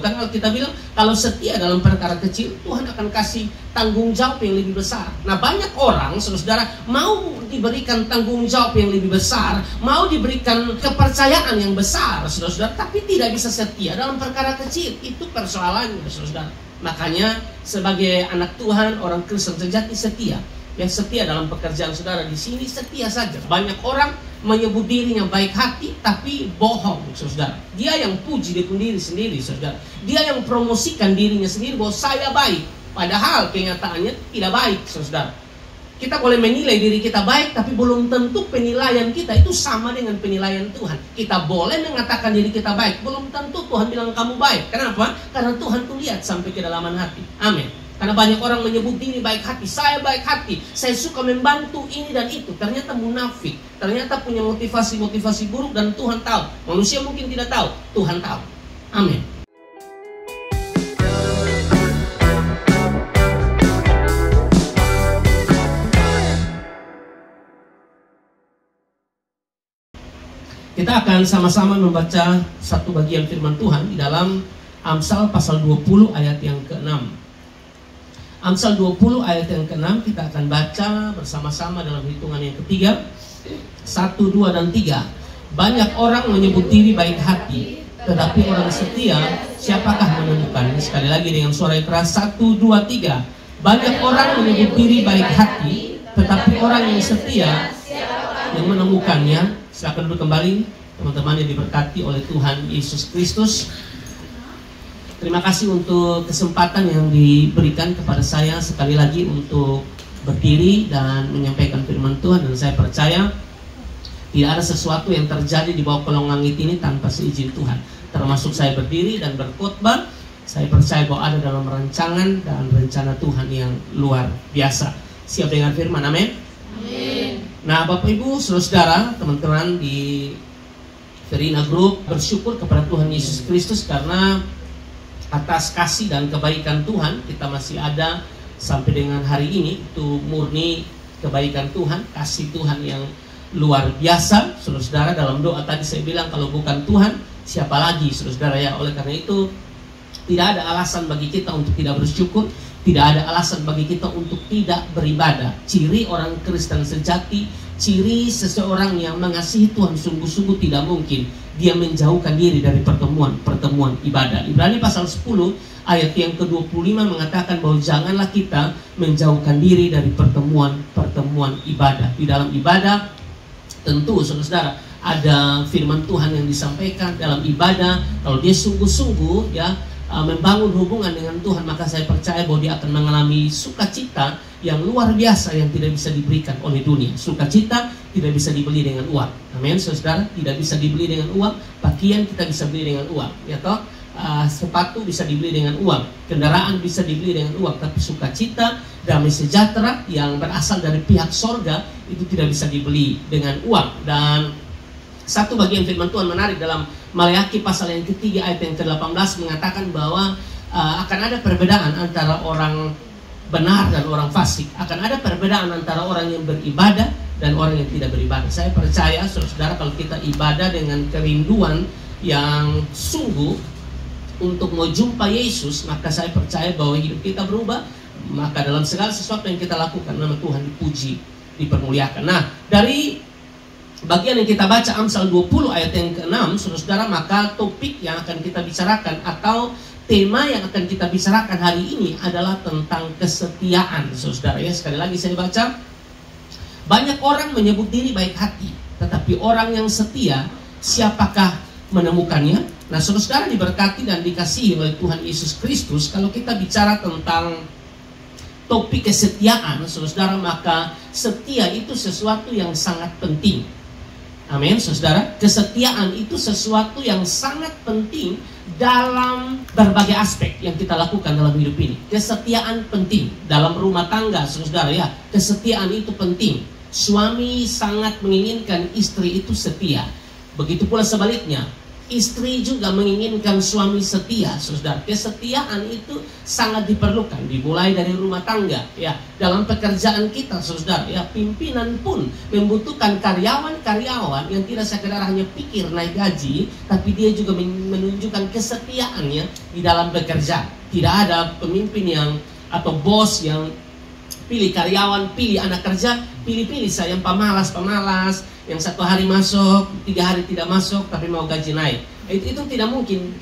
Karena kita bilang kalau setia dalam perkara kecil, Tuhan akan kasih tanggung jawab yang lebih besar. Nah, banyak orang, saudara, mau diberikan tanggung jawab yang lebih besar, mau diberikan kepercayaan yang besar, saudara, tapi tidak bisa setia dalam perkara kecil. Itu persoalannya, saudara. Makanya sebagai anak Tuhan, orang Kristen sejati setia. Yang setia dalam pekerjaan saudara di sini setia saja. Banyak orang menyebut dirinya baik hati tapi bohong, saudara. Dia yang puji diri sendiri, saudara. Dia yang promosikan dirinya sendiri bahwa saya baik, padahal kenyataannya tidak baik, saudara. Kita boleh menilai diri kita baik, tapi belum tentu penilaian kita itu sama dengan penilaian Tuhan. Kita boleh mengatakan diri kita baik, belum tentu Tuhan bilang kamu baik. Kenapa? Karena Tuhan tuh lihat sampai kedalaman hati. Amin. Karena banyak orang menyebut diri baik hati. Saya baik hati, saya suka membantu ini dan itu. Ternyata munafik, ternyata punya motivasi-motivasi buruk. Dan Tuhan tahu. Manusia mungkin tidak tahu, Tuhan tahu. Amin. Kita akan sama-sama membaca satu bagian firman Tuhan di dalam Amsal pasal 20 ayat yang ke-6. Amsal 20 ayat yang ke-6 kita akan baca bersama-sama dalam hitungan yang ketiga. 1, 2, dan 3. Banyak orang menyebut diri baik hati, tetapi orang setia siapakah menemukan? Sekali lagi dengan suara yang keras. 1, 2, 3. Banyak orang menyebut diri baik hati, tetapi orang yang setia yang menemukannya. Silakan duduk kembali, teman-teman yang diberkati oleh Tuhan Yesus Kristus. Terima kasih untuk kesempatan yang diberikan kepada saya sekali lagi untuk berdiri dan menyampaikan firman Tuhan. Dan saya percaya tidak ada sesuatu yang terjadi di bawah kolong langit ini tanpa seizin Tuhan. Termasuk saya berdiri dan berkhotbah, saya percaya bahwa ada dalam rancangan dan rencana Tuhan yang luar biasa. Siap dengan firman, amin? Amin. Nah, Bapak Ibu, saudara, teman-teman di Verina Group bersyukur kepada Tuhan Yesus Kristus karena atas kasih dan kebaikan Tuhan kita masih ada sampai dengan hari ini. Itu murni kebaikan Tuhan, kasih Tuhan yang luar biasa. Saudara, dalam doa tadi saya bilang kalau bukan Tuhan siapa lagi, saudara ya. Oleh karena itu tidak ada alasan bagi kita untuk tidak bersyukur, tidak ada alasan bagi kita untuk tidak beribadah. Ciri orang Kristen sejati, ciri seseorang yang mengasihi Tuhan sungguh-sungguh tidak mungkin dia menjauhkan diri dari pertemuan ibadah. Ibrani pasal 10 ayat yang ke-25 mengatakan bahwa janganlah kita menjauhkan diri dari pertemuan ibadah. Di dalam ibadah tentu saudara ada firman Tuhan yang disampaikan. Dalam ibadah kalau dia sungguh-sungguh ya membangun hubungan dengan Tuhan, maka saya percaya bahwa dia akan mengalami sukacita yang luar biasa yang tidak bisa diberikan oleh dunia. Sukacita tidak bisa dibeli dengan uang. Amin, saudara. Tidak bisa dibeli dengan uang. Pakaian kita bisa beli dengan uang, ya toh. Sepatu bisa dibeli dengan uang, kendaraan bisa dibeli dengan uang, tapi sukacita, damai sejahtera yang berasal dari pihak sorga itu tidak bisa dibeli dengan uang. Dan satu bagian firman Tuhan menarik dalam Maleakhi pasal yang ketiga ayat yang ke-18 mengatakan bahwa akan ada perbedaan antara orang benar dan orang fasik. Akan ada perbedaan antara orang yang beribadah dan orang yang tidak beribadah. Saya percaya saudara, kalau kita ibadah dengan kerinduan yang sungguh untuk mau jumpa Yesus, maka saya percaya bahwa hidup kita berubah. Maka dalam segala sesuatu yang kita lakukan, nama Tuhan dipuji, dipermuliakan. Nah, dari bagian yang kita baca Amsal 20 ayat yang ke-6, saudara, maka topik yang akan kita bicarakan atau tema yang akan kita bicarakan hari ini adalah tentang kesetiaan, saudara ya. Sekali lagi saya baca. Banyak orang menyebut diri baik hati, tetapi orang yang setia siapakah menemukannya? Nah, saudara diberkati dan dikasihi oleh Tuhan Yesus Kristus. Kalau kita bicara tentang topik kesetiaan, saudara, maka setia itu sesuatu yang sangat penting. Amin, saudara. Kesetiaan itu sesuatu yang sangat penting dalam berbagai aspek yang kita lakukan dalam hidup ini. Kesetiaan penting dalam rumah tangga, saudara ya. Kesetiaan itu penting. Suami sangat menginginkan istri itu setia. Begitu pula sebaliknya. Istri juga menginginkan suami setia, saudara. Kesetiaan itu sangat diperlukan, dimulai dari rumah tangga, ya. Dalam pekerjaan kita, saudara, ya, pimpinan pun membutuhkan karyawan-karyawan yang tidak sekedar hanya pikir naik gaji, tapi dia juga menunjukkan kesetiaannya di dalam bekerja. Tidak ada pemimpin yang atau bos yang pilih karyawan, pilih anak kerja, pilih-pilih saya yang pemalas, yang 1 hari masuk, 3 hari tidak masuk, tapi mau gaji naik. Itu tidak mungkin.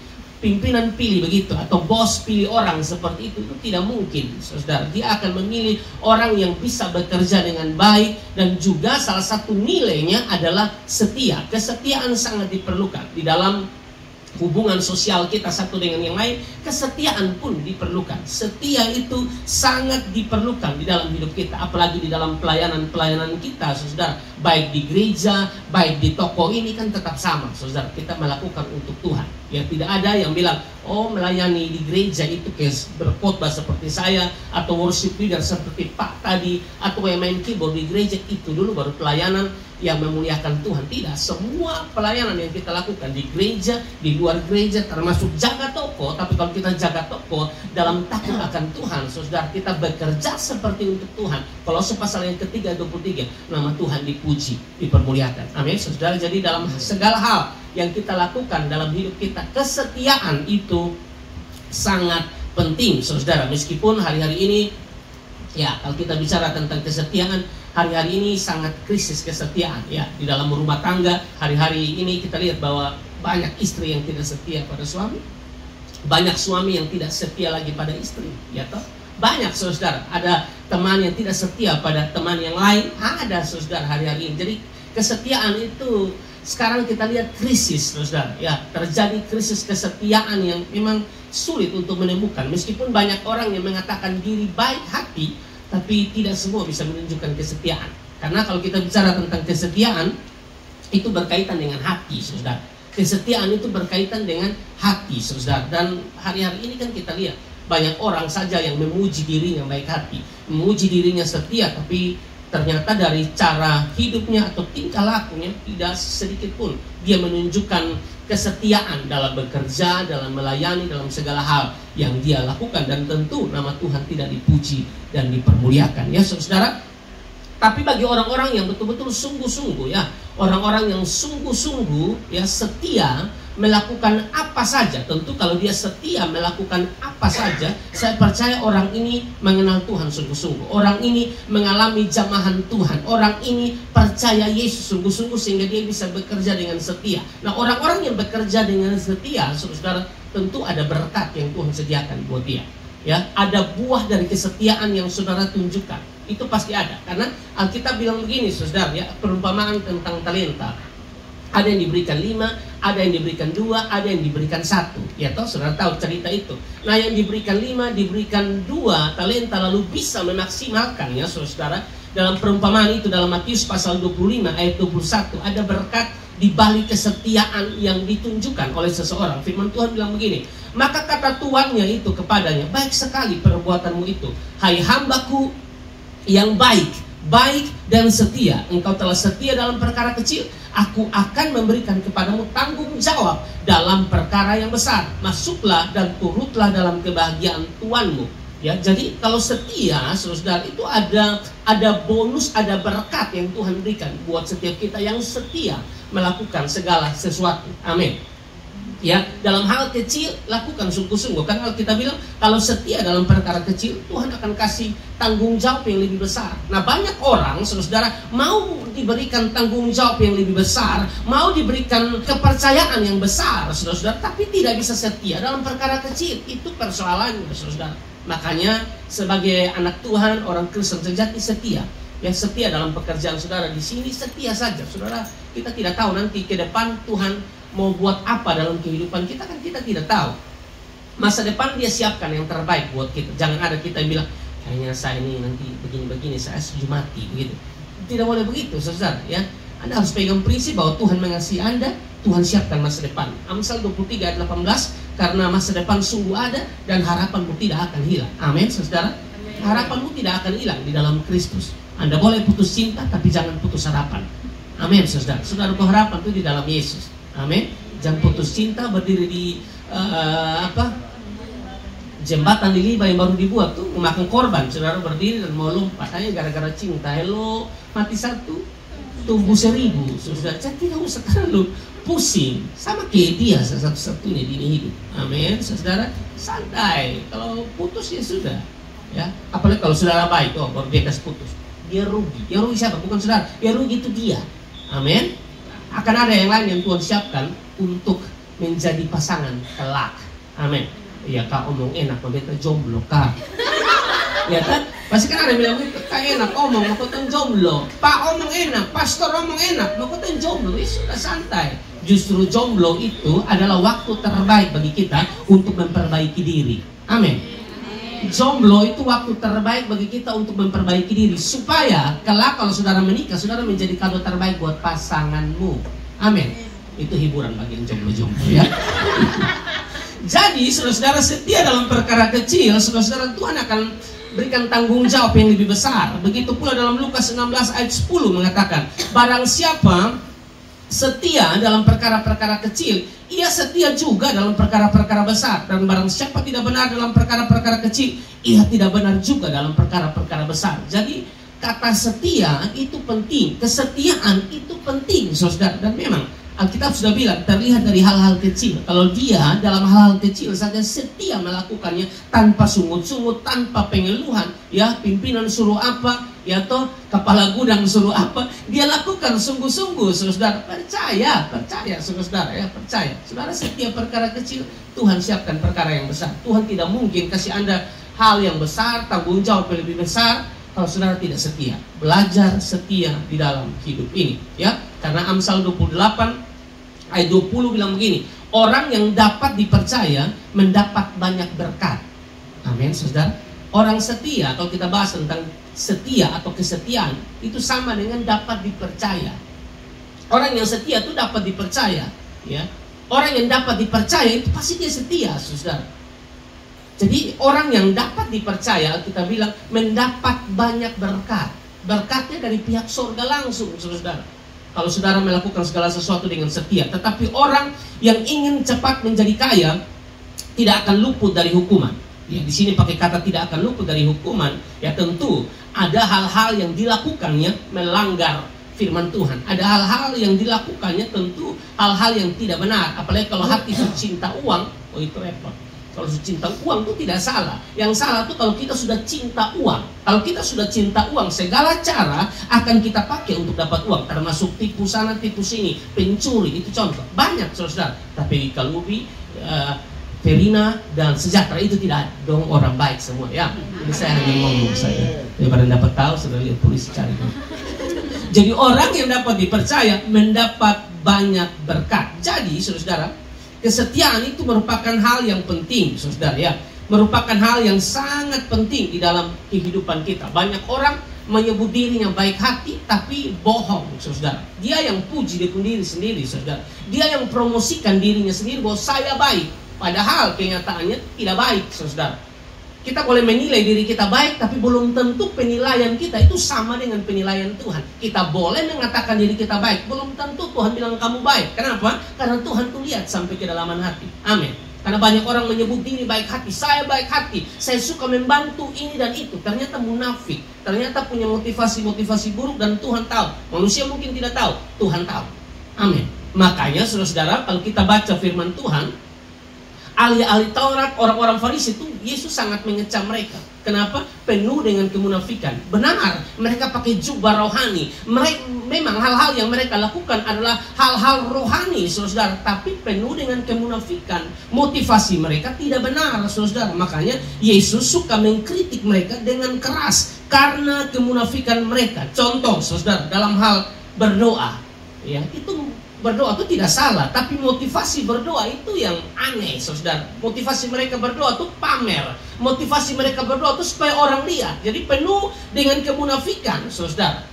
Pimpinan pilih begitu, atau bos pilih orang seperti itu tidak mungkin, saudara. Dia akan memilih orang yang bisa bekerja dengan baik, dan juga salah satu nilainya adalah setia. Kesetiaan sangat diperlukan di dalam hubungan sosial kita satu dengan yang lain. Kesetiaan pun diperlukan. Setia itu sangat diperlukan di dalam hidup kita, apalagi di dalam pelayanan kita, saudara. Baik di gereja, baik di toko ini kan tetap sama, saudara. Kita melakukan untuk Tuhan. Ya, tidak ada yang bilang, oh melayani di gereja itu kayak berkhotbah seperti saya, atau worship leader seperti Pak tadi, atau yang main keyboard di gereja itu dulu baru pelayanan yang memuliakan Tuhan. Tidak, semua pelayanan yang kita lakukan di gereja, di luar gereja, termasuk jaga toko. Tapi kalau kita jaga toko dalam takut akan Tuhan, saudara, kita bekerja seperti untuk Tuhan. Kolose pasal yang ketiga 23, nama Tuhan dipuji, dipermuliakan. Amin, saudara. Jadi dalam segala hal yang kita lakukan dalam hidup kita, kesetiaan itu sangat penting, saudara. Meskipun hari-hari ini, ya, kalau kita bicara tentang kesetiaan, hari-hari ini sangat krisis kesetiaan, ya. Di dalam rumah tangga, hari-hari ini kita lihat bahwa banyak istri yang tidak setia pada suami, banyak suami yang tidak setia lagi pada istri, ya toh. Banyak, saudara. Ada teman yang tidak setia pada teman yang lain, ada, saudara, hari-hari ini. Jadi kesetiaan itu sekarang kita lihat krisis, saudara, ya. Terjadi krisis kesetiaan yang memang sulit untuk menemukan. Meskipun banyak orang yang mengatakan diri baik hati, tapi tidak semua bisa menunjukkan kesetiaan. Karena kalau kita bicara tentang kesetiaan, itu berkaitan dengan hati, saudara. Kesetiaan itu berkaitan dengan hati, saudara. Dan hari-hari ini kan kita lihat banyak orang saja yang memuji dirinya baik hati, memuji dirinya setia, tapi ternyata dari cara hidupnya atau tingkah lakunya tidak sedikit pun dia menunjukkan kesetiaan dalam bekerja, dalam melayani, dalam segala hal yang dia lakukan. Dan tentu nama Tuhan tidak dipuji dan dipermuliakan, ya saudara. Tapi bagi orang-orang yang betul-betul sungguh-sungguh, ya, orang-orang yang sungguh-sungguh, ya, setia melakukan apa saja. Tentu kalau dia setia melakukan apa saja, saya percaya orang ini mengenal Tuhan sungguh-sungguh. Orang ini mengalami jamahan Tuhan. Orang ini percaya Yesus sungguh-sungguh sehingga dia bisa bekerja dengan setia. Nah, orang-orang yang bekerja dengan setia, saudara, tentu ada berkat yang Tuhan sediakan buat dia. Ya, ada buah dari kesetiaan yang saudara tunjukkan. Itu pasti ada. Karena Alkitab bilang begini, saudara, ya, perumpamaan tentang talenta. Ada yang diberikan 5, ada yang diberikan 2, ada yang diberikan 1. Ya toh, saudara tahu cerita itu. Nah, yang diberikan 5, diberikan 2 talenta lalu bisa memaksimalkan, ya saudara. Dalam perumpamaan itu, dalam Matius pasal 25 ayat 21, ada berkat di balik kesetiaan yang ditunjukkan oleh seseorang. Firman Tuhan bilang begini, maka kata tuannya itu kepadanya, baik sekali perbuatanmu itu, hai hambaku yang baik dan setia. Engkau telah setia dalam perkara kecil, aku akan memberikan kepadamu tanggung jawab dalam perkara yang besar. Masuklah dan turutlah dalam kebahagiaan tuanmu. Ya, jadi kalau setia, saudara, itu ada bonus, ada berkat yang Tuhan berikan buat setiap kita yang setia melakukan segala sesuatu. Amin. Ya, dalam hal kecil lakukan sungguh-sungguh. Karena kita bilang kalau setia dalam perkara kecil, Tuhan akan kasih tanggung jawab yang lebih besar. Nah, banyak orang, saudara, mau diberikan tanggung jawab yang lebih besar, mau diberikan kepercayaan yang besar, saudara, tapi tidak bisa setia dalam perkara kecil. Itu persoalannya, saudara. Makanya sebagai anak Tuhan, orang Kristen sejati setia. Yang setia dalam pekerjaan saudara di sini, setia saja, saudara. Kita tidak tahu nanti ke depan Tuhan mau buat apa dalam kehidupan kita, kan kita tidak tahu. Masa depan dia siapkan yang terbaik buat kita. Jangan ada kita yang bilang, kayaknya saya ini nanti begini-begini, saya setuju mati, begitu. Tidak boleh begitu, saudara, ya. Anda harus pegang prinsip bahwa Tuhan mengasihi Anda, Tuhan siapkan masa depan. Amsal 23 ayat 18, karena masa depan sungguh ada dan harapanmu tidak akan hilang. Amin, saudara. Harapanmu tidak akan hilang di dalam Kristus. Anda boleh putus cinta, tapi jangan putus harapan. Amin, saudara. Saudara, harapan itu di dalam Yesus. Amin. Jangan putus cinta berdiri di jembatan di Liba yang baru dibuat tuh, memakan korban, saudara berdiri dan mau lompat hanya gara-gara cinta. Hello, mati satu, tumbuh 1000. Saudara, jadi tidak usah terlalu pusing. Sama kayak dia satu-satunya di hidup. Amin, saudara. Santai. Kalau putus ya sudah. Ya, apalagi kalau saudara baik, baru bebas putus. Dia rugi. Yang rugi siapa? Bukan saudara. Yang rugi itu dia. Amin. Akan ada yang lain yang Tuhan siapkan untuk menjadi pasangan kelak. Amin. Ya kak omong enak, beta jomblo kak. Ya kan? Pasti kan ada yang bilang, kak enak omong, mau kutang jomblo. Pak omong enak, pastor omong enak, mau kutang jomblo. Ya sudah santai. Justru jomblo itu adalah waktu terbaik bagi kita untuk memperbaiki diri. Amin. Jomblo itu waktu terbaik bagi kita untuk memperbaiki diri. Supaya kelak kalau saudara menikah, saudara menjadi kado terbaik buat pasanganmu. Amin. Itu hiburan bagi yang jomblo-jomblo ya. Jadi saudara-saudara setia dalam perkara kecil, saudara-saudara Tuhan akan berikan tanggung jawab yang lebih besar. Begitu pula dalam Lukas 16 ayat 10 mengatakan, barang siapa setia dalam perkara-perkara kecil, ia setia juga dalam perkara-perkara besar. Dan barang siapa tidak benar dalam perkara-perkara kecil, ia tidak benar juga dalam perkara-perkara besar. Jadi kata setia itu penting, kesetiaan itu penting saudara. Dan memang Alkitab sudah bilang terlihat dari hal-hal kecil. Kalau dia dalam hal-hal kecil saja setia melakukannya tanpa sungut-sungut, tanpa pengeluhan, ya pimpinan suruh apa, ya toh kepala gudang suruh apa, dia lakukan sungguh-sungguh. Saudara percaya saudara ya, percaya. Saudara setia perkara kecil, Tuhan siapkan perkara yang besar. Tuhan tidak mungkin kasih Anda hal yang besar, tanggung jawab yang lebih besar kalau saudara tidak setia. Belajar setia di dalam hidup ini ya. Karena Amsal 28 ayat 20 bilang begini, orang yang dapat dipercaya mendapat banyak berkat. Amin saudara. Orang setia, kalau kita bahas tentang setia atau kesetiaan, itu sama dengan dapat dipercaya. Orang yang setia itu dapat dipercaya ya. Orang yang dapat dipercaya itu pasti dia setia saudara. Jadi orang yang dapat dipercaya, kita bilang mendapat banyak berkat. Berkatnya dari pihak surga langsung saudara. Kalau saudara melakukan segala sesuatu dengan setia. Tetapi orang yang ingin cepat menjadi kaya tidak akan luput dari hukuman. Ya, di sini pakai kata tidak akan luput dari hukuman. Ya tentu ada hal-hal yang dilakukannya melanggar firman Tuhan. Ada hal-hal yang dilakukannya tentu hal-hal yang tidak benar. Apalagi kalau hati cinta uang, itu repot. Kalau cinta uang itu tidak salah. Yang salah itu kalau kita sudah cinta uang. Kalau kita sudah cinta uang, segala cara akan kita pakai untuk dapat uang. Termasuk tipu sana, tipu sini, pencuri, itu contoh. Banyak saudara. Tapi Kalubi, Verina, dan Sejahtera itu tidak dong orang baik semua ya. Ini saya hanya ngomong saja. Daripada dapat tahu, sudah lihat polisi cari. Jadi orang yang dapat dipercaya mendapat banyak berkat. Jadi saudara, kesetiaan itu merupakan hal yang penting, saudara ya. Merupakan hal yang sangat penting di dalam kehidupan kita. Banyak orang menyebut dirinya baik hati, tapi bohong, saudara. Dia yang puji diri sendiri, saudara. Dia yang promosikan dirinya sendiri bahwa saya baik. Padahal kenyataannya tidak baik, saudara. Kita boleh menilai diri kita baik, tapi belum tentu penilaian kita itu sama dengan penilaian Tuhan. Kita boleh mengatakan diri kita baik, belum tentu Tuhan bilang kamu baik. Kenapa? Karena Tuhan tuh lihat sampai kedalaman hati. Amin. Karena banyak orang menyebut diri baik hati. Saya baik hati, saya suka membantu ini dan itu. Ternyata munafik, ternyata punya motivasi-motivasi buruk dan Tuhan tahu. Manusia mungkin tidak tahu, Tuhan tahu. Amin. Makanya saudara-saudara, kalau kita baca firman Tuhan, ahli-ahli Taurat, orang-orang Farisi itu Yesus sangat mengecam mereka. Kenapa? Penuh dengan kemunafikan. Benar, mereka pakai jubah rohani. Memang hal-hal yang mereka lakukan adalah hal-hal rohani, saudara. Tapi penuh dengan kemunafikan. Motivasi mereka tidak benar, saudara. Makanya Yesus suka mengkritik mereka dengan keras karena kemunafikan mereka. Contoh, saudara, dalam hal berdoa, ya itu. Berdoa itu tidak salah, tapi motivasi berdoa itu yang aneh, saudara. Motivasi mereka berdoa itu pamer. Motivasi mereka berdoa itu supaya orang lihat. Jadi penuh dengan kemunafikan, saudara.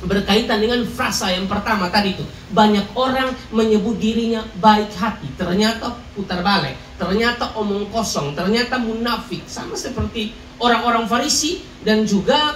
Berkaitan dengan frasa yang pertama tadi itu. Banyak orang menyebut dirinya baik hati, ternyata putar balik. Ternyata omong kosong, ternyata munafik. Sama seperti orang-orang Farisi dan juga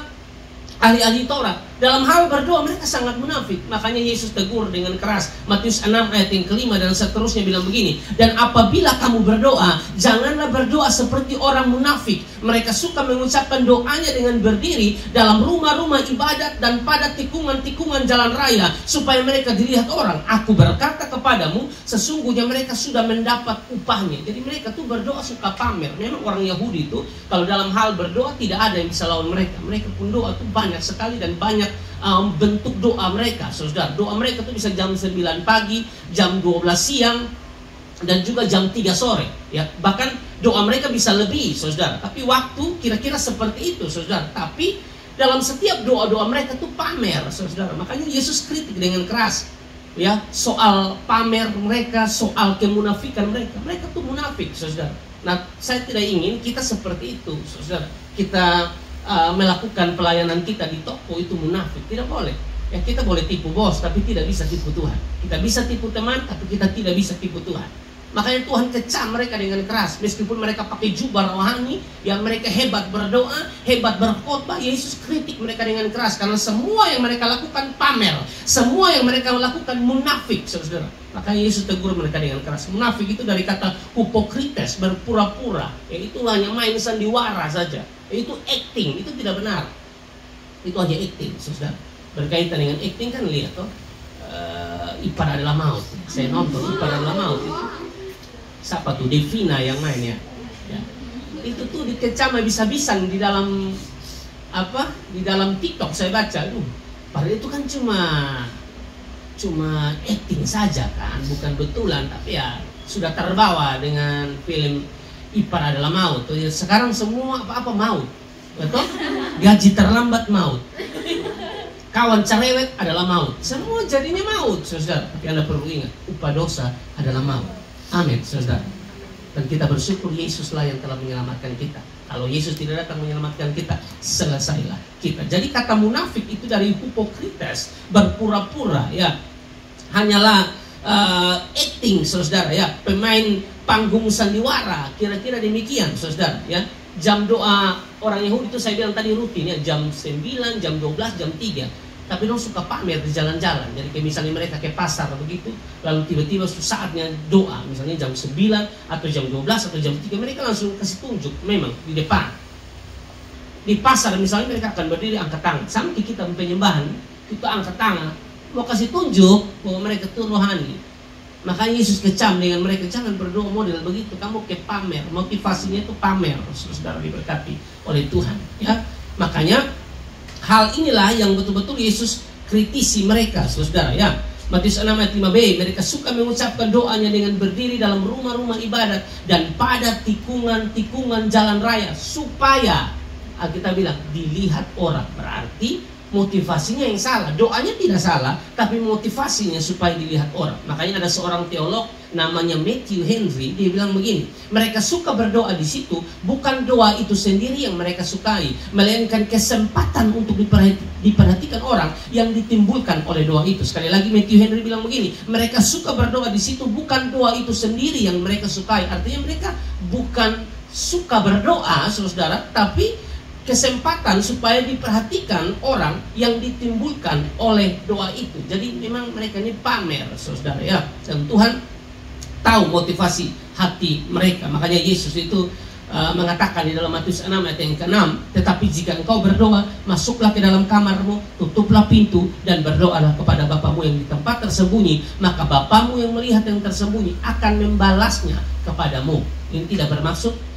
ahli-ahli Taurat. Dalam hal berdoa mereka sangat munafik. Makanya Yesus tegur dengan keras. Matius 6 ayat yang kelima dan seterusnya bilang begini. Dan apabila kamu berdoa, janganlah berdoa seperti orang munafik. Mereka suka mengucapkan doanya dengan berdiri dalam rumah-rumah ibadat dan pada tikungan-tikungan jalan raya, supaya mereka dilihat orang. Aku berkata kepadamu, sesungguhnya mereka sudah mendapat upahnya. Jadi mereka tuh berdoa suka pamer. Memang orang Yahudi itu kalau dalam hal berdoa tidak ada yang bisa lawan mereka. Mereka pun doa tuh banyak sekali dan banyak bentuk doa mereka, saudara. Doa mereka tuh bisa jam 9 pagi, jam 12 siang, dan juga jam 3 sore. Ya, bahkan doa mereka bisa lebih, saudara. Tapi waktu kira-kira seperti itu, saudara. Tapi dalam setiap doa-doa mereka tuh pamer, saudara. Makanya Yesus kritik dengan keras, ya, soal pamer mereka, soal kemunafikan mereka. Mereka tuh munafik, saudara. Nah, saya tidak ingin kita seperti itu, saudara. Kita melakukan pelayanan kita di toko itu munafik, tidak boleh. Ya, kita boleh tipu bos, tapi tidak bisa tipu Tuhan. Kita bisa tipu teman, tapi kita tidak bisa tipu Tuhan. Makanya Tuhan kecam mereka dengan keras. Meskipun mereka pakai jubah rohani, yang mereka hebat berdoa, hebat berkhotbah, Yesus kritik mereka dengan keras. Karena semua yang mereka lakukan pamer, semua yang mereka lakukan munafik, saudara. Makanya Yesus tegur mereka dengan keras. Munafik itu dari kata hypocrites, berpura-pura. Itu hanya main sandiwara saja. Itu acting, itu tidak benar. Itu hanya acting, saudara. Berkaitan dengan acting kan lihat toh, Ipar adalah maut. Saya nonton Ipar adalah maut itu. Siapa tuh? Devina yang main ya. Itu tuh dikecam habis-habisan di dalam apa? Di dalam TikTok saya baca. Padahal itu kan cuma acting saja kan, bukan betulan, tapi ya sudah terbawa dengan film Ipar adalah maut. Sekarang semua apa-apa maut. Betul? Gaji terlambat maut. Kawan cerewet adalah maut. Semua jadinya maut, saudara. Tapi Anda perlu ingat, upah dosa adalah maut. Amin, saudara. Dan kita bersyukur Yesuslah yang telah menyelamatkan kita. Kalau Yesus tidak datang menyelamatkan kita, selesailah kita. Jadi kata munafik itu dari hypocrites, berpura-pura, ya. Hanyalah acting, saudara, ya. Pemain panggung sandiwara, kira-kira demikian, saudara, ya. Jam doa orang Yahudi itu saya bilang tadi rutin ya, jam 9, jam 12, jam 3. Tapi dong suka pamer di jalan-jalan. Jadi kayak misalnya mereka ke pasar begitu, lalu tiba-tiba saatnya doa, misalnya jam 9 atau jam 12 atau jam 3, mereka langsung kasih tunjuk memang di depan. Di pasar misalnya mereka akan berdiri angkat tangan. Sampai kita penyembahan, kita angkat tangan, mau kasih tunjuk bahwa mereka itu rohani. Makanya Yesus kecam dengan mereka, jangan berdoa model begitu, kamu ke pamer. Motivasinya itu pamer, saudara, diberkati oleh Tuhan, ya. Makanya hal inilah yang betul-betul Yesus kritisi mereka, saudara, ya. Matius 6 ayat 5b, mereka suka mengucapkan doanya dengan berdiri dalam rumah-rumah ibadat dan pada tikungan-tikungan jalan raya, supaya kita bilang dilihat orang. Berarti motivasinya yang salah. Doanya tidak salah, tapi motivasinya supaya dilihat orang. Makanya ada seorang teolog namanya Matthew Henry, dia bilang begini, mereka suka berdoa di situ, bukan doa itu sendiri yang mereka sukai, melainkan kesempatan untuk diperhatikan orang yang ditimbulkan oleh doa itu. Sekali lagi Matthew Henry bilang begini, mereka suka berdoa di situ, bukan doa itu sendiri yang mereka sukai. Artinya mereka bukan suka berdoa, saudara, tapi kesempatan supaya diperhatikan orang yang ditimbulkan oleh doa itu. Jadi memang mereka ini pamer, saudara, ya. Dan Tuhan tahu motivasi hati mereka. Makanya Yesus itu mengatakan di dalam Matius 6 ayat yang ke-6, tetapi jika engkau berdoa, masuklah ke dalam kamarmu, tutuplah pintu, dan berdoalah kepada Bapamu yang di tempat tersembunyi, maka Bapamu yang melihat yang tersembunyi akan membalasnya kepadamu. Ini tidak bermaksud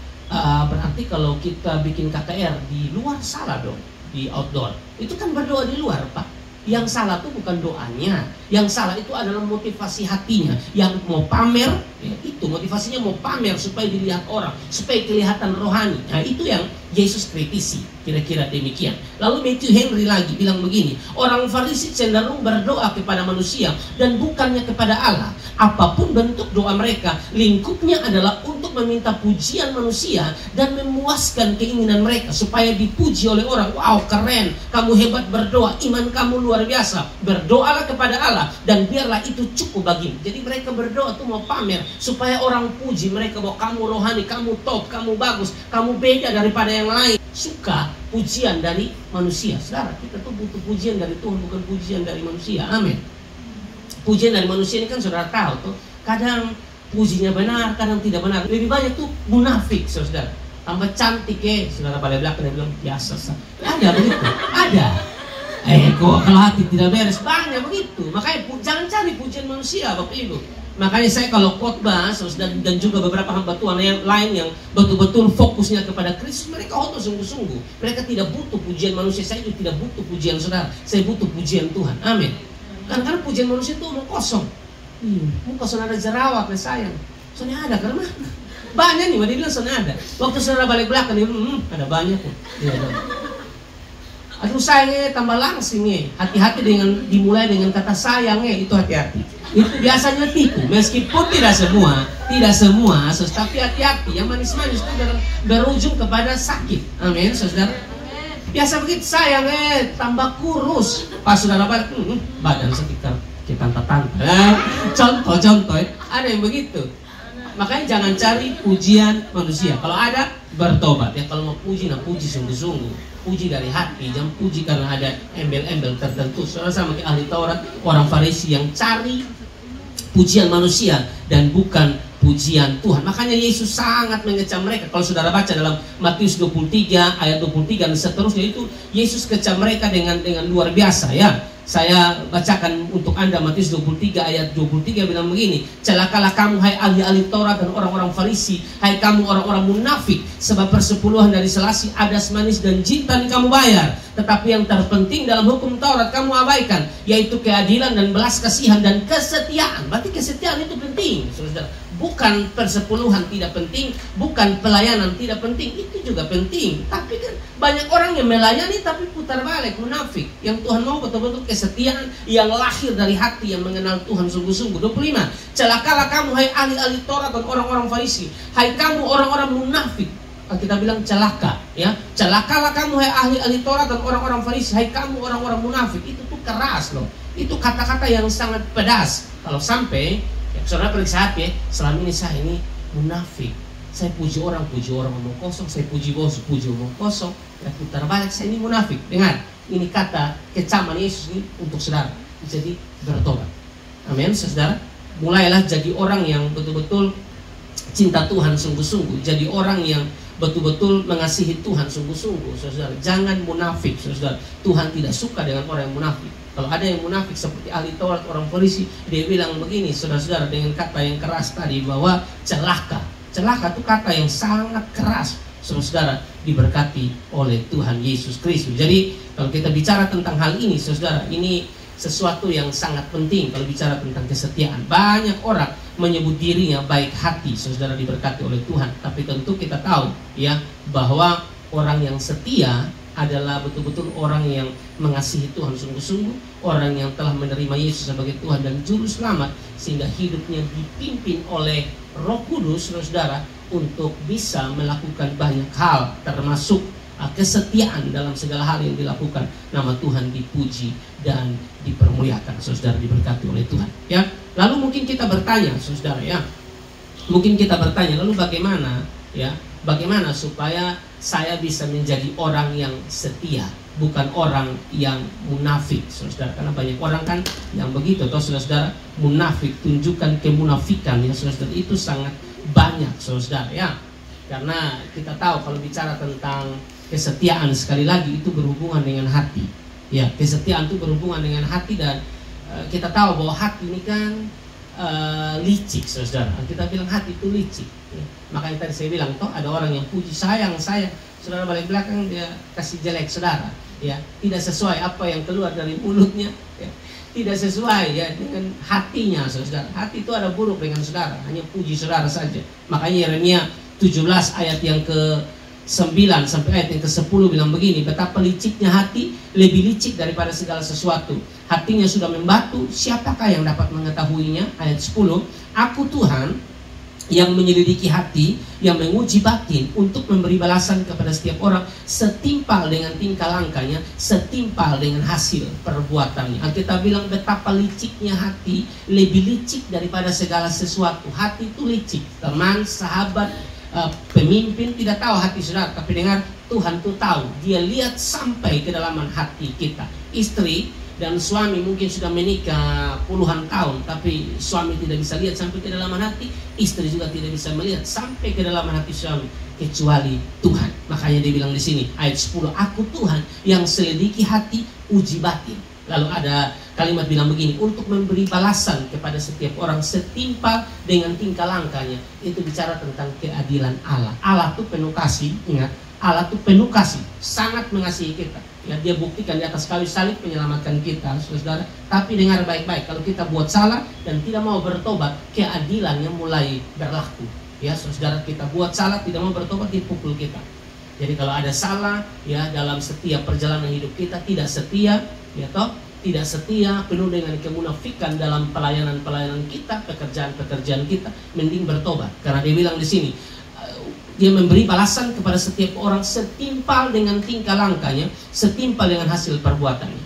berarti kalau kita bikin KKR di luar salah dong, di outdoor. Itu kan berdoa di luar, Pak. Yang salah itu bukan doanya. Yang salah itu adalah motivasi hatinya. Yang mau pamer, ya, itu motivasinya mau pamer supaya dilihat orang, supaya kelihatan rohani. Nah, itu yang Yesus kritisi. Kira-kira demikian. Lalu Matthew Henry lagi bilang begini, orang Farisi cenderung berdoa kepada manusia dan bukannya kepada Allah. Apapun bentuk doa mereka, lingkupnya adalah untuk meminta pujian manusia dan memuaskan keinginan mereka supaya dipuji oleh orang. Wow, keren, kamu hebat berdoa, iman kamu luar biasa. Berdoalah kepada Allah dan biarlah itu cukup bagimu. Jadi mereka berdoa tuh mau pamer supaya orang puji mereka bahwa kamu rohani, kamu top, kamu bagus, kamu beda daripada yang lain. Suka pujian dari manusia. Saudara, kita tuh butuh pujian dari Tuhan, bukan pujian dari manusia. Amin. Pujian dari manusia ini kan saudara tahu tuh, kadang pujinya benar, kadang tidak benar. Lebih banyak tuh munafik, saudara. Tambah cantik saudara pada belakang dia bilang biasa. Ada begitu, ada. Kok kalau hati tidak beres, banyak begitu. Makanya jangan cari pujian manusia, Bapak Ibu. Makanya saya kalau khotbah dan juga beberapa hamba Tuhan yang lain yang betul-betul fokusnya kepada Kristus, mereka khotbah sungguh-sungguh. Mereka tidak butuh pujian manusia. Saya juga tidak butuh pujian saudara. Saya butuh pujian Tuhan. Amin. Karena pujian manusia itu omong kosong. Mau kosong ada jerawat, sayang. Soalnya ada karena banyak nih, dia bilang soalnya ada. Waktu saudara balik belakang, dia ada banyak kok. Aduh sayang tambah langsing hati-hati dengan dimulai dengan kata sayang itu hati-hati. Itu biasanya tipu, meskipun tidak semua, tapi hati-hati. Yang manis-manis itu berujung kepada sakit. Amin, saudara. Biasa begitu sayang tambah kurus. Pas saudara balik, badan sekitar kita tanta-tanta. Contoh, ada yang begitu. Makanya jangan cari pujian manusia. Kalau ada, bertobat ya. Kalau mau puji, puji sungguh-sungguh. Puji dari hati, jangan puji karena ada embel-embel tertentu. Saudara sama kayak ahli Taurat, orang Farisi yang cari pujian manusia dan bukan pujian Tuhan. Makanya Yesus sangat mengecam mereka. Kalau saudara baca dalam Matius 23 ayat 23 dan seterusnya, itu Yesus kecam mereka dengan luar biasa ya. Saya bacakan untuk Anda Matius 23 ayat 23 bilang begini, celakalah kamu hai ahli-ahli Taurat dan orang-orang Farisi, hai kamu orang-orang munafik, sebab persepuluhan dari selasi, adas manis dan jintan kamu bayar, tetapi yang terpenting dalam hukum Taurat kamu abaikan, yaitu keadilan dan belas kasihan dan kesetiaan. Berarti kesetiaan itu penting, saudara. Bukan persepuluhan tidak penting, bukan pelayanan tidak penting, itu juga penting. Tapi kan banyak orang yang melayani tapi putar balik, munafik. Yang Tuhan mau betul-betul kesetiaan yang lahir dari hati yang mengenal Tuhan sungguh-sungguh. 25. Celakalah kamu hai ahli-ahli Taurat dan orang-orang Farisi, hai kamu orang-orang munafik. Kita bilang celaka ya. Celakalah kamu hai ahli-ahli Taurat dan orang-orang Farisi, hai kamu orang-orang munafik. Itu tuh keras loh. Itu kata-kata yang sangat pedas. Kalau sampai saudara periksa hati selama ini saya ini munafik. Saya puji orang omong kosong. Saya puji bos, puji omong kosong. Ya putar balik, saya ini munafik. Dengar, ini kata kecaman Yesus ini untuk saudara. Jadi bertobat. Amin, saudara. Mulailah jadi orang yang betul-betul cinta Tuhan sungguh-sungguh. Jadi orang yang betul-betul mengasihi Tuhan sungguh-sungguh, saudara. Jangan munafik, saudara. Tuhan tidak suka dengan orang yang munafik. Kalau ada yang munafik seperti ahli Taurat, orang Farisi, dia bilang begini, saudara-saudara, dengan kata yang keras tadi, bahwa celaka. Celaka itu kata yang sangat keras, saudara, diberkati oleh Tuhan Yesus Kristus. Jadi kalau kita bicara tentang hal ini, saudara, ini sesuatu yang sangat penting. Kalau bicara tentang kesetiaan, banyak orang menyebut dirinya baik hati, saudara, diberkati oleh Tuhan. Tapi tentu kita tahu ya, bahwa orang yang setia adalah betul-betul orang yang mengasihi Tuhan sungguh-sungguh, orang yang telah menerima Yesus sebagai Tuhan dan Juru Selamat, sehingga hidupnya dipimpin oleh Roh Kudus, saudara, untuk bisa melakukan banyak hal, termasuk kesetiaan dalam segala hal yang dilakukan. Nama Tuhan dipuji dan dipermuliakan, saudara, diberkati oleh Tuhan ya. Lalu mungkin kita bertanya, saudara ya, lalu bagaimana ya, bagaimana supaya saya bisa menjadi orang yang setia, bukan orang yang munafik, saudara. Karena banyak orang kan yang begitu, toh saudara, munafik, tunjukkan kemunafikan ya, saudara. Itu sangat banyak, saudara ya. Karena kita tahu kalau bicara tentang kesetiaan, sekali lagi itu berhubungan dengan hati. Ya, kesetiaan itu berhubungan dengan hati, dan kita tahu bahwa hati ini kan licik, saudara. Kita bilang hati itu licik. Makanya tadi saya bilang, toh ada orang yang puji sayang, saudara balik belakang dia kasih jelek, saudara. Ya, tidak sesuai apa yang keluar dari mulutnya. Ya, tidak sesuai ya dengan hatinya, saudara. Hati itu ada buruk dengan saudara, hanya puji saudara saja. Makanya Yeremia 17 ayat yang ke-9 sampai ayat yang ke-10 bilang begini, betapa liciknya hati, lebih licik daripada segala sesuatu. Hatinya sudah membatu, siapakah yang dapat mengetahuinya? Ayat 10, aku Tuhan yang menyelidiki hati, yang menguji batin, untuk memberi balasan kepada setiap orang setimpal dengan tingkah langkahnya, setimpal dengan hasil perbuatannya. Alkitab bilang betapa liciknya hati, lebih licik daripada segala sesuatu. Hati itu licik, teman, sahabat, pemimpin tidak tahu hati saudara, tapi dengar, Tuhan tuh tahu. Dia lihat sampai kedalaman hati kita. Istri dan suami mungkin sudah menikah puluhan tahun, tapi suami tidak bisa lihat sampai kedalaman hati. Istri juga tidak bisa melihat sampai kedalaman hati suami, kecuali Tuhan. Makanya dia bilang di sini ayat 10, aku Tuhan yang selidiki hati, uji batin. Lalu ada kalimat bilang begini, untuk memberi balasan kepada setiap orang setimpal dengan tingkah langkahnya. Itu bicara tentang keadilan Allah. Allah itu penuh kasih, ingat, Allah itu penuh kasih, sangat mengasihi kita. Ya, dia buktikan di atas kayu salib menyelamatkan kita, saudara. Tapi dengar baik-baik, kalau kita buat salah dan tidak mau bertobat, keadilannya mulai berlaku. Ya, saudara, kita buat salah, tidak mau bertobat, dipukul kita. Jadi kalau ada salah, ya, dalam setiap perjalanan hidup kita tidak setia, ya toh, tidak setia, penuh dengan kemunafikan dalam pelayanan-pelayanan kita, pekerjaan-pekerjaan kita, mending bertobat. Karena dia bilang di sini, dia memberi balasan kepada setiap orang setimpal dengan tingkah langkahnya, setimpal dengan hasil perbuatannya.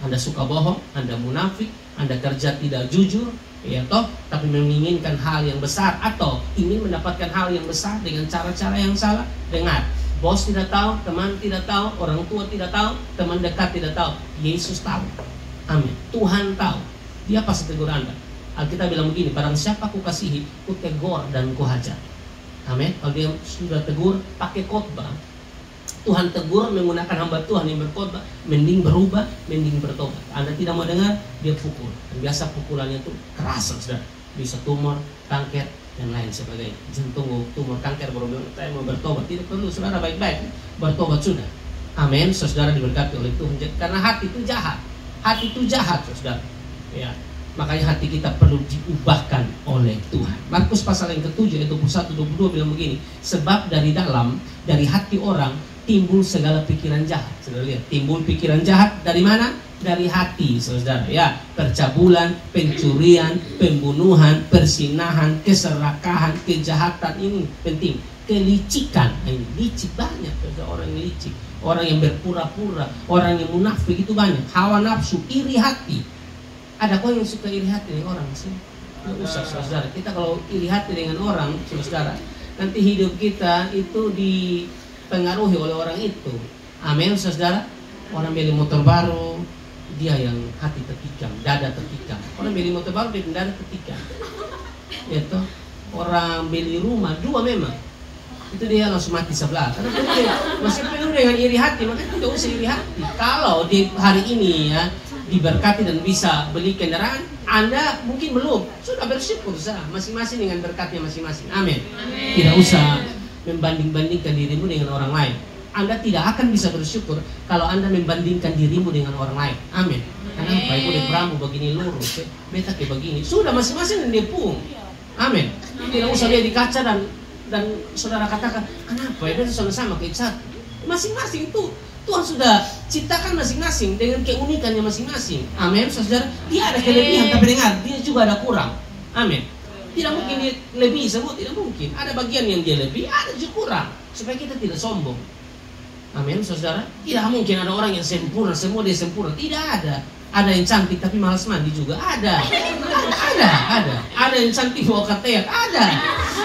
Anda suka bohong, Anda munafik, Anda kerja tidak jujur, ya toh, tapi menginginkan hal yang besar atau ingin mendapatkan hal yang besar dengan cara-cara yang salah. Dengar, bos tidak tahu, teman tidak tahu, orang tua tidak tahu, teman dekat tidak tahu. Yesus tahu. Amin. Tuhan tahu. Dia pasti tegur Anda. Alkitab bilang begini, barang siapa ku kasihi, ku tegur dan ku hajar. Amin. Kalau dia sudah tegur pakai khotbah, Tuhan tegur menggunakan hamba Tuhan yang berkhotbah, mending berubah, mending bertobat. Anda tidak mau dengar, dia pukul. Dan biasa pukulannya itu keras, saudara. Bisa tumor, kanker, dan lain sebagainya. Jangan tunggu tumor, kanker baru saya mau bertobat. Tidak perlu, saudara, baik-baik bertobat sudah. Amin. Saudara diberkati oleh Tuhan. Karena hati itu jahat. Hati itu jahat, saudara. Ya. Makanya hati kita perlu diubahkan oleh Tuhan. Markus pasal yang ke-7 ayat 21-22 bilang begini, sebab dari dalam, dari hati orang timbul segala pikiran jahat. Saudara lihat, timbul pikiran jahat dari mana? Dari hati, saudara. Ya, percabulan, pencurian, pembunuhan, persinahan, keserakahan, kejahatan, ini penting. Kelicikan, ini licik banyak, saudara, orang yang licik, orang yang berpura-pura, orang yang munafik itu banyak. Hawa nafsu, iri hati. Ada kok yang suka iri hati dengan orang sih? Nggak usah, saudara. Kita kalau iri hati dengan orang, saudara, nanti hidup kita itu dipengaruhi oleh orang itu. Amin, saudara. Orang beli motor baru, dia yang hati tertikam, dada tertikam. Orang beli motor baru, dia dada tertikam. Itu orang beli rumah, dua memang. Itu dia langsung mati sebelah. Karena dia masih penuh dengan iri hati, makanya tidak usah iri hati. Kalau di hari ini ya diberkati dan bisa beli kendaraan, Anda mungkin belum, sudah bersyukur sah, masing-masing dengan berkatnya masing-masing. Amin. Tidak usah membanding-bandingkan dirimu dengan orang lain. Anda tidak akan bisa bersyukur kalau Anda membandingkan dirimu dengan orang lain. Amin. Kenapa? Ibu di pramu begini lurus, beta kayak begini. Sudah masing-masing dan dia pun. Amin. Tidak usah lihat di kaca dan saudara katakan, kenapa? Beta sama-sama kayak satu. Masing-masing itu Tuhan sudah ciptakan masing-masing dengan keunikannya masing-masing. Amin, saudara. Dia ada kelebihan, tapi dengar, dia juga ada kurang. Amin. Tidak mungkin dia lebih semua, tidak mungkin. Ada bagian yang dia lebih, ada juga kurang. Supaya kita tidak sombong. Amin, saudara. Tidak mungkin ada orang yang sempurna, semua dia sempurna. Tidak ada. Ada yang cantik tapi malas mandi juga. Ada. Ada yang cantik bawa ketek. Ada.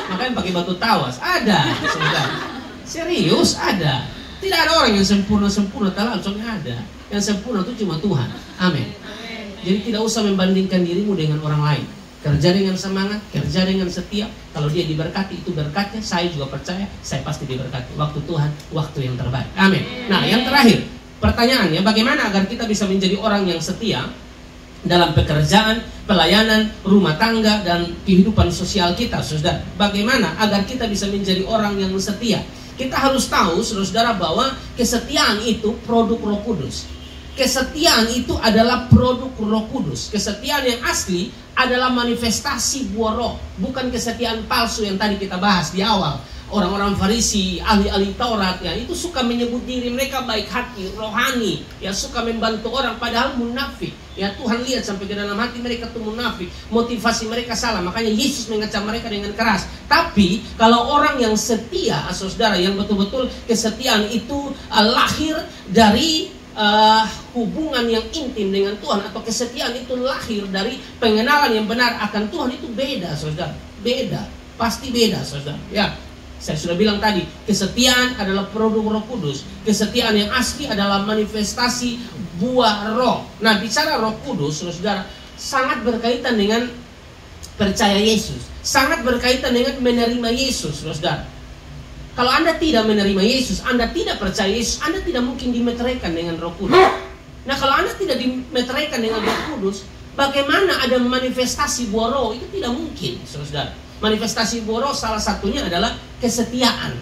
Makanya pakai batu tawas. Ada, saudara. Serius, ada. Tidak ada orang yang sempurna langsung ada. Yang sempurna itu cuma Tuhan. Amin. Jadi tidak usah membandingkan dirimu dengan orang lain. Kerja dengan semangat, kerja dengan setia. Kalau dia diberkati, itu berkatnya. Saya juga percaya, saya pasti diberkati. Waktu Tuhan, waktu yang terbaik. Amin. Nah, yang terakhir, pertanyaannya, bagaimana agar kita bisa menjadi orang yang setia dalam pekerjaan, pelayanan, rumah tangga, dan kehidupan sosial kita, saudara? Bagaimana agar kita bisa menjadi orang yang setia? Kita harus tahu, saudara, bahwa kesetiaan itu produk Roh Kudus. Kesetiaan itu adalah produk Roh Kudus. Kesetiaan yang asli adalah manifestasi buah roh, bukan kesetiaan palsu yang tadi kita bahas di awal. Orang-orang Farisi, ahli-ahli Taurat, ya, itu suka menyebut diri mereka baik hati, rohani, ya, suka membantu orang, padahal munafik. Ya, Tuhan lihat sampai ke dalam hati mereka itu munafik, motivasi mereka salah, makanya Yesus mengecam mereka dengan keras. Tapi kalau orang yang setia, saudara, yang betul-betul kesetiaan itu lahir dari hubungan yang intim dengan Tuhan, atau kesetiaan itu lahir dari pengenalan yang benar akan Tuhan, itu beda, saudara. Beda, pasti beda, saudara. Ya. Saya sudah bilang tadi, kesetiaan adalah produk Roh Kudus. Kesetiaan yang asli adalah manifestasi buah roh. Nah, bicara Roh Kudus, saudara, sangat berkaitan dengan percaya Yesus. Sangat berkaitan dengan menerima Yesus, saudara. Kalau Anda tidak menerima Yesus, Anda tidak percaya Yesus, Anda tidak mungkin dimeteraikan dengan Roh Kudus. Nah, kalau Anda tidak dimeteraikan dengan Roh Kudus, bagaimana ada manifestasi buah roh? Itu tidak mungkin, saudara. Manifestasi buah roh salah satunya adalah kesetiaan.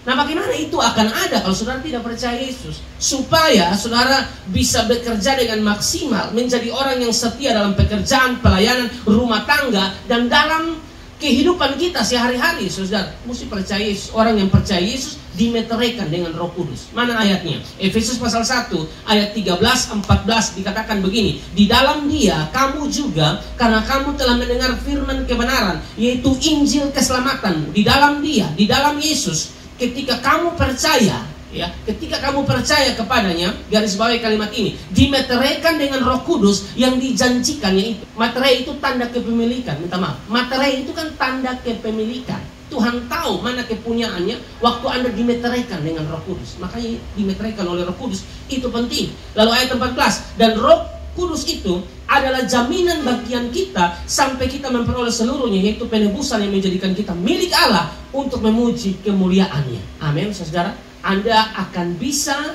Nah, bagaimana itu akan ada kalau saudara tidak percaya Yesus? Supaya saudara bisa bekerja dengan maksimal, menjadi orang yang setia dalam pekerjaan, pelayanan, rumah tangga, dan dalam kehidupan kita sehari-hari, saudara, mesti percaya Yesus. Orang yang percaya Yesus dimeteraikan dengan Roh Kudus. Mana ayatnya? Efesus pasal 1 ayat 13-14 dikatakan begini, di dalam Dia kamu juga, karena kamu telah mendengar firman kebenaran, yaitu Injil keselamatan. Di dalam Dia, di dalam Yesus, ketika kamu percaya, ya, ketika kamu percaya kepadanya, garis bawahi kalimat ini, dimeteraikan dengan Roh Kudus yang dijanjikannya itu. Materai itu tanda kepemilikan, minta maaf. Materai itu kan tanda kepemilikan. Tuhan tahu mana kepunyaannya waktu Anda dimeteraikan dengan Roh Kudus. Makanya dimeteraikan oleh Roh Kudus itu penting. Lalu ayat 14, dan Roh Kudus itu adalah jaminan bagian kita sampai kita memperoleh seluruhnya, yaitu penebusan yang menjadikan kita milik Allah untuk memuji kemuliaannya. Amin, saudara. Anda akan bisa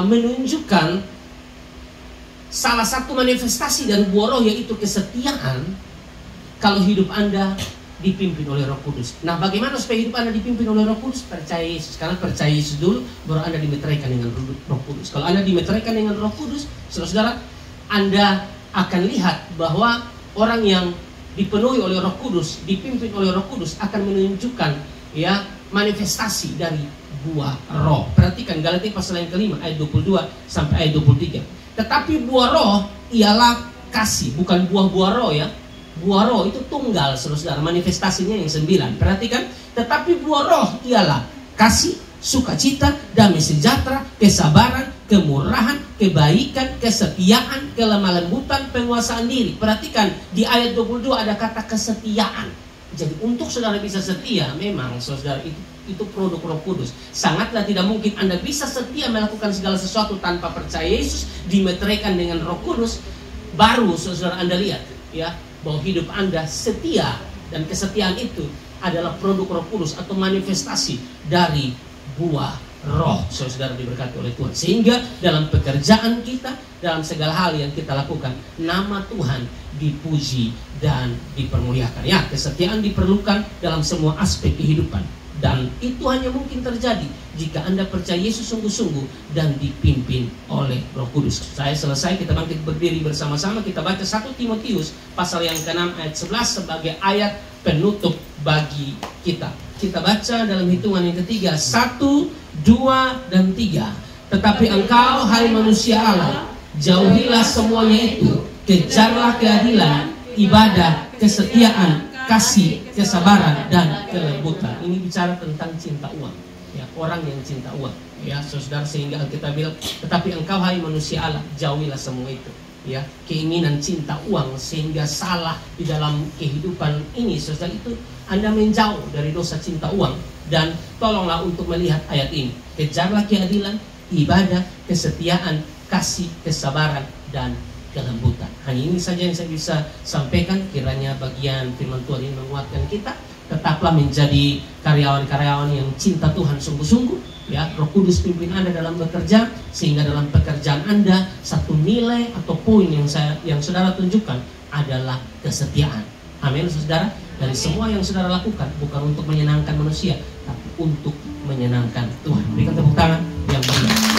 menunjukkan salah satu manifestasi dan buah roh, yaitu kesetiaan, kalau hidup Anda dipimpin oleh Roh Kudus. Nah, bagaimana supaya hidup Anda dipimpin oleh Roh Kudus? Percaya Yesus. Karena percaya Yesus dulu, baru Anda dimeteraikan dengan Roh Kudus. Kalau Anda dimeteraikan dengan Roh Kudus, saudara-saudara, Anda akan lihat bahwa orang yang dipenuhi oleh Roh Kudus, dipimpin oleh Roh Kudus, akan menunjukkan, ya, manifestasi dari buah roh. Perhatikan Galatia pasal yang kelima ayat 22 sampai ayat 23. Tetapi buah roh ialah kasih, bukan buah-buah roh, ya. Buah roh itu tunggal, saudara. Manifestasinya yang 9. Perhatikan, tetapi buah roh ialah kasih, sukacita, damai sejahtera, kesabaran, kemurahan, kebaikan, kesetiaan, kelemah lembutan, penguasaan diri. Perhatikan, di ayat 22 ada kata kesetiaan. Jadi untuk saudara bisa setia, memang saudara itu produk Roh Kudus. Sangatlah tidak mungkin Anda bisa setia melakukan segala sesuatu tanpa percaya Yesus, dimeteraikan dengan Roh Kudus. Baru saudara Anda lihat, ya, bahwa hidup Anda setia, dan kesetiaan itu adalah produk Roh Kudus atau manifestasi dari buah roh. Saudara diberkati oleh Tuhan, sehingga dalam pekerjaan kita, dalam segala hal yang kita lakukan, nama Tuhan dipuji dan dipermuliakan. Ya, kesetiaan diperlukan dalam semua aspek kehidupan, dan itu hanya mungkin terjadi jika Anda percaya Yesus sungguh-sungguh dan dipimpin oleh Roh Kudus. Saya selesai, kita bangkit berdiri bersama-sama. Kita baca 1 Timotius pasal yang ke-6 ayat 11 sebagai ayat penutup bagi kita. Kita baca dalam hitungan yang ketiga, 1, 2, dan 3. Tetapi engkau, hai manusia Allah, jauhilah semuanya itu, kejarlah keadilan, ibadah, kesetiaan, kasih, kesabaran, dan kelembutan. Ini bicara tentang cinta uang, ya, orang yang cinta uang, ya, saudara. Sehingga kita bilang, tetapi engkau, hai manusia Allah, jauhilah semua itu, ya, keinginan cinta uang sehingga salah di dalam kehidupan ini, saudara. Itu Anda menjauh dari dosa cinta uang. Dan tolonglah untuk melihat ayat ini, kejarlah keadilan, ibadah, kesetiaan, kasih, kesabaran, dan kelembutan. Hanya ini saja yang saya bisa sampaikan. Kiranya bagian firman Tuhan ini menguatkan kita. Tetaplah menjadi karyawan-karyawan yang cinta Tuhan sungguh-sungguh, ya. Roh Kudus pimpin Anda dalam bekerja, sehingga dalam pekerjaan Anda satu nilai atau poin yang saudara tunjukkan adalah kesetiaan. Amin, saudara. Dari semua yang saudara lakukan bukan untuk menyenangkan manusia, tapi untuk menyenangkan Tuhan. Berikan tepuk tangan yang beriman.